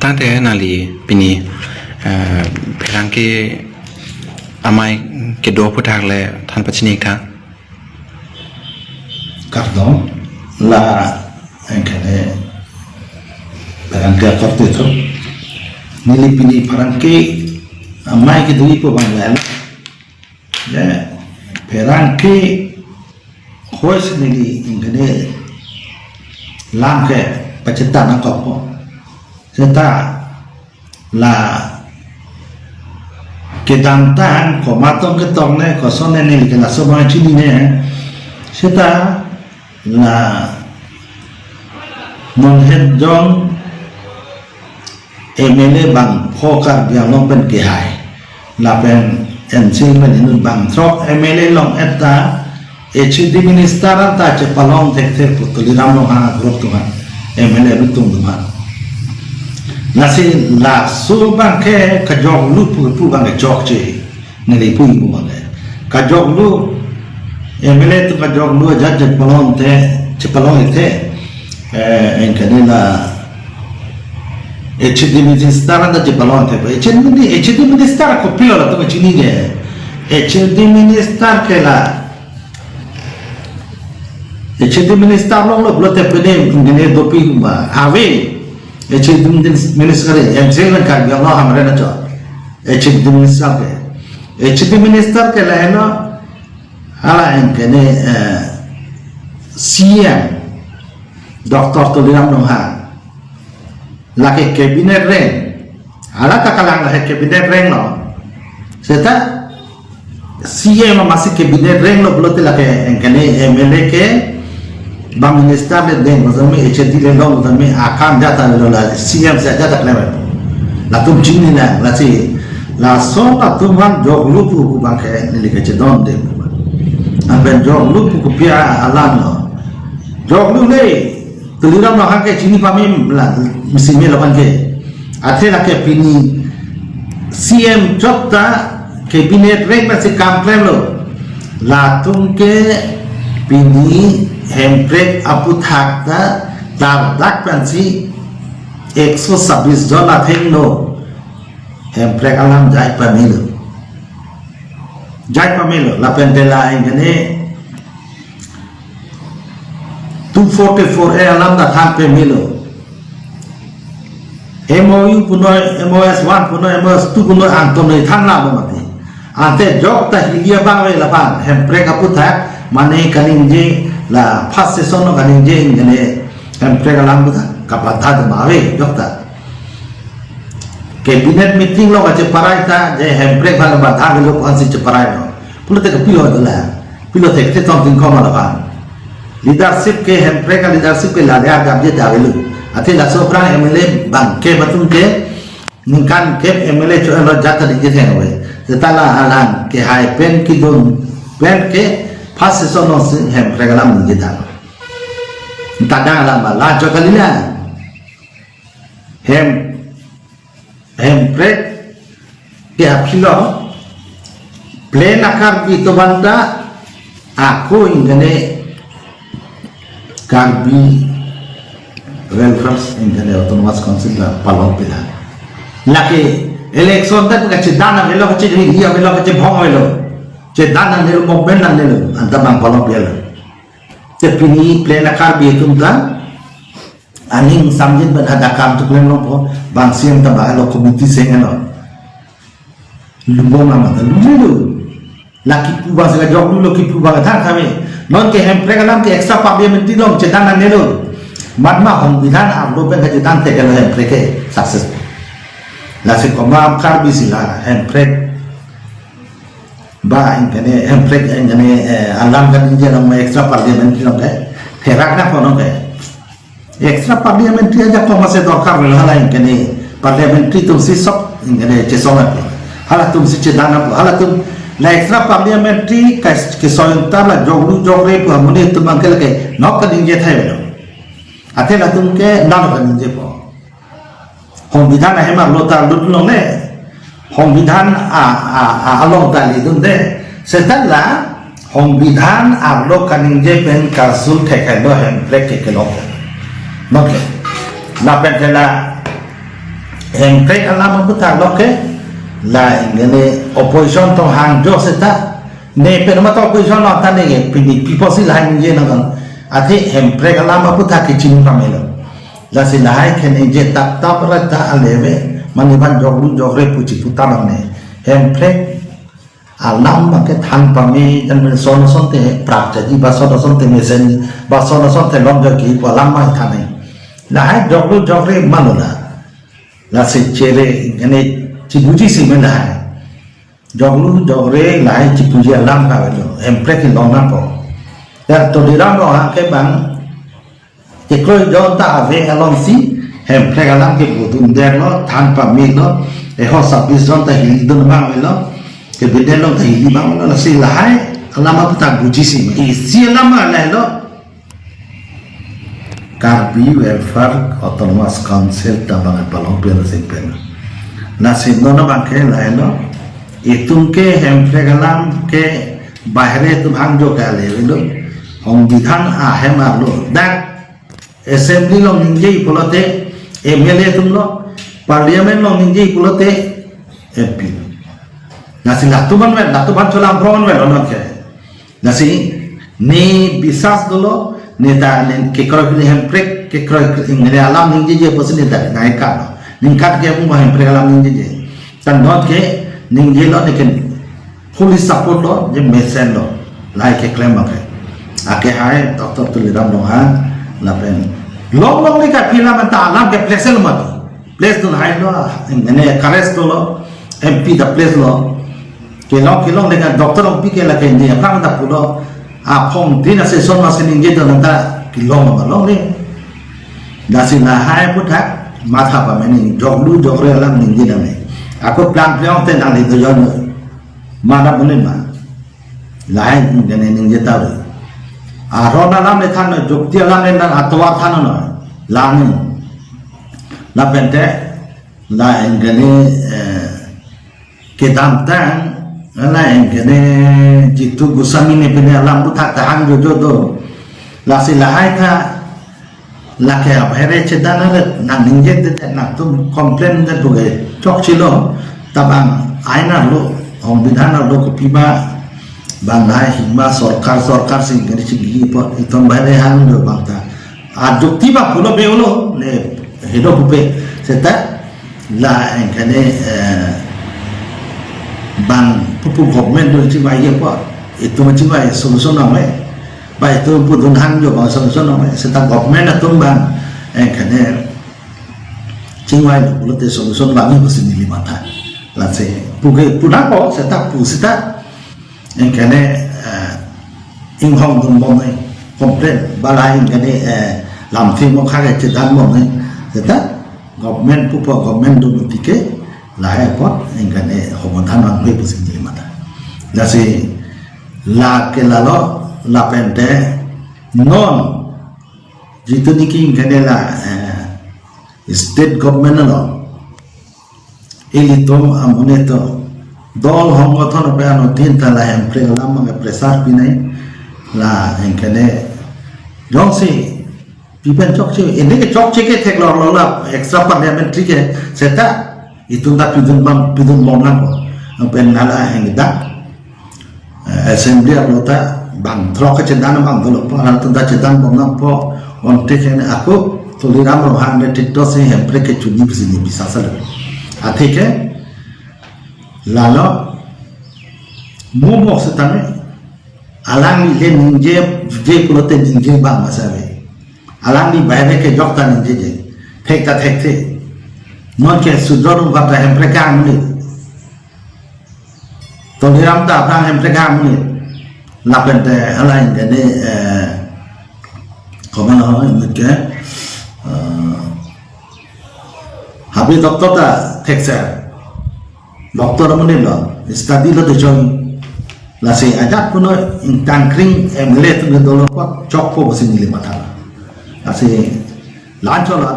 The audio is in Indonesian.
tante nali pini perang ke amai ke do putar le than pachini tha Cardon la enkene perang ke korte to nili pini perang ke amai ke dui po bangla ya perang ke hois nili enkene lam ke pacita na kopo seta la kedantan ko matong ke tongne ko sonne nili ke la soba chini ne seta la non het jong emele bang phokar biang long pen ke hai la pen en sing pen inun bang throk emele long etta HD minister ta che palong tek tek putuli ram lo ha group tu han emele lutung tu han nasi la su bang ke ka jog lu pu bang ke jog che nili pu bu bang ka jog lu emele tu ka jog lu jaj palong te che palong te en kanila HD minister ta che palong te HD minister ko pio la tu chini ge HD minister ke la HD minister long lo blote pene ngene dopi ba ave HD minister en zelan ka bi Allah hamre na cho HD minister ke la no ala en kene CM Dr. Tuliram Nongha la ke cabinet reng ala takalang la cabinet reng no seta CM masih cabinet reng lo blote la ke en kene MLA ke bang minister le deng mazame HD le lo mazame akan jata lo la CM se jata klem la tum chini na la si la so la tum han jog lupu ku bang ke ni ke chedon de amben jog lupu ku pia alam no jog lu le tuliram no ha ke chini pamim la misime lo kan ke athe la ke pini CM chopta cabinet reng ma se kam klem lo la tum ke pini hemprek apu thakta tar dak pansi 126 dollar thengno hemprek alam jai pamilo la pendela engane 244 alam da thak pamilo MOU puno MOS 1 puno MOS 2 puno antonoi thangna bomati ante jok ta higia bangwe la ban hemprek apu thak mane kaninje la fast session no kaninje ngene hemprek alam buta kapatha de mawe jokta cabinet meeting lo kache parai ta je hemprek bhal batha lo konsi che parai no pulo te pilo dola pilo te te tong tin koma la ban leadership ke hemprek ka leadership ke la ya gab je dawelu ate la sopra MLA bang ke batung ke ningkan ke MLA cho lo jata di je we setala alang ke hai pen ki don pen ke fast session no hemprek alam ni je da tadang alam la cho kalila hemprek ke apilo plan akar bi to banda aku ingane karbi welfare ingane autonomous council la palong pila laki election ta ka chidana velo ka chidi dia velo ka chibhong velo chidana nelo movement na nelo anta bang palong pila te pini plan akar bi tumta aning samjin ban ada kam tu plan lo bang siam ta ba lo committee sengelo lumbong nama ta lulu laki puba se jog lu ki puba ka thang khame non ke hemprek alam ke extra parliament long chedana nelo matma hong bidhan am lo pen ka chedan te kala hemprek ke success la se komam kar bi sila hemprek ba ingane hemprek ingane alam kan je long extra parliament long ke therak na kono ke extra parliamentary aja koma se dorkar lo hala ingane parliamentary tum si sop ingane chesonga hala tum si chedana hala tum la extra parliamentary ke soyunta la joglu jogre pu amune tum angkel ke nok kan inje thai lo ate la tum ke nam kan inje po hong bidhan hema lota lut long ne hong bidhan along ta li dum de setala hong bidhan lo kan inje pen kasul thai lo hem prek ke lo nok la pen la Hemprek alam aku tak loke la ingene opposition to hang jo seta ne perma to opposition no ta ne people si la nje na kan ati hemprek alam aku tak kicin pamelo la si la hai ken je tak ta prata aleve maniban joglu jogre puci putabang ne hemprek alam make than pami dan son son te prapta ji ba son son te mesen ba son son te lom jo ki pa lam mai thane la hai joglu jogre manola la se chere ngene cipuji si mena hai joglu jogre lai cipuji alam ka velo emprek ki lona po ya to diram no ha ke bang ke koi jon ta ave along si emprek alam ke budun der no than pa mi no e ho sabis jon ta hi dun ma velo ke bidel no ta hi ma no la si lai alam apa ta buji si me si alam la lo Karbi Welfare Autonomous Council tabang palong pera simpen. Nasib nona bangke laino itung ke hemprek alam ke bahre tu bang jo kale lo hong bidhan ahem arlo dak assembly lo ninje polote MLA tum lo parliament lo ninje polote MP. Nasi latuban cholam bron wel ono ke. Nasi ni bisas dolo neta ke kroik ni hemprek ke kroik ingre alam ninje je posin neta ngai ka ningkat ke pun hemprek alam ninje je tan not ke ninje lo neken police support lo je mesen lo lai ke claim ke ake hai doktor tuliram lo ha la pen long long ni ka pila mata alam ke place lo mat place tu hai lo ngene kares to lo MP da place lo ke long dengan doktor lo pi ke la ke ni apa mata pulo apong dina se son masin inje to nanta kilong malong ni dasi na hai putak matha pa meni joglu jogre alam ninje na me aku plan plan ten ali to jon mana bunin ma lain gane ninje ta ro arona lam le than jokti alam le na atwa than no lang la pente la gane ke dam tan ala engene jitu gusami ne pene alam buta tahan jojo do la si la hai tha la ke abhere chedana re na ninje de na tum complain de to ge chok chilo tabang aina lo hong bidhana lo ko piba bangai hima sarkar sing gari chigi po itom bare han do bangta a jukti ba pulo be ulo ne hedo pupe seta la engene bang pupu government do chi bai ye po itu macam bai solution na mai bai itu pudun hang jo ba solution na mai seta government atum bang kane chi bai lo te solution ba mi kusin ni mata la se puge puna po seta pu seta kane ing hong dum bom mai complain balai kane lam thi mo kha ke chedan mo mai seta government pupu government do pike la airport engane homontan ang pe pusin di mata la si la ke la lo la pente non jitu niki engane la state government lo elitom amoneto dol hongoton pe ano tinta laempre la ma presar pinai la engane jong si pipen chok che ende ke chok che ke tek lo la extra parliamentary ke seta itu tak pidun bom lang pen nala hengda assembly alota bang trok cedan bang dolo pa tu da cedan bom lang po on teken aku tuliram rohan de tiktok se hempre ke chuni bisini bisa sala atike lalo momo setame alang le ninje je pulote ninje bang masabe alang ni bayre ke jokta ninje je thekta thekte non ke sudron kata hempreka muni to diram ta prang hempreka muni lapente alain gane komen ho ke habi doktor ta teksa doktor muni lo study lo de join la se ajat puno intangkring emle tu dolo pot chok po bosin ni mata la se lancho la